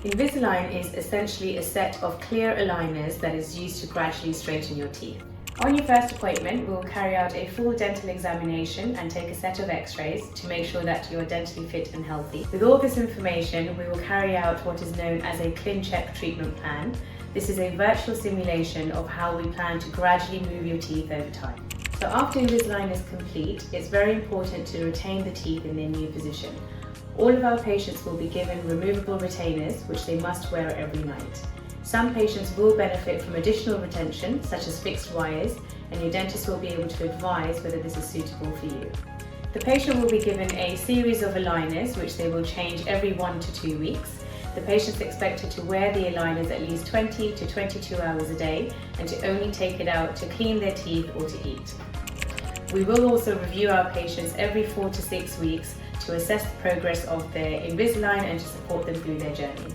Invisalign is essentially a set of clear aligners that is used to gradually straighten your teeth. On your first appointment, we will carry out a full dental examination and take a set of x-rays to make sure that you are dentally fit and healthy. With all this information, we will carry out what is known as a Cliniq treatment plan. This is a virtual simulation of how we plan to gradually move your teeth over time. So after Invisalign is complete, it's very important to retain the teeth in their new position. All of our patients will be given removable retainers, which they must wear every night. Some patients will benefit from additional retention, such as fixed wires, and your dentist will be able to advise whether this is suitable for you. The patient will be given a series of aligners, which they will change every 1 to 2 weeks. The patient is expected to wear the aligners at least 20 to 22 hours a day, and to only take it out to clean their teeth or to eat. We will also review our patients every 4 to 6 weeks to assess the progress of their Invisalign and to support them through their journey.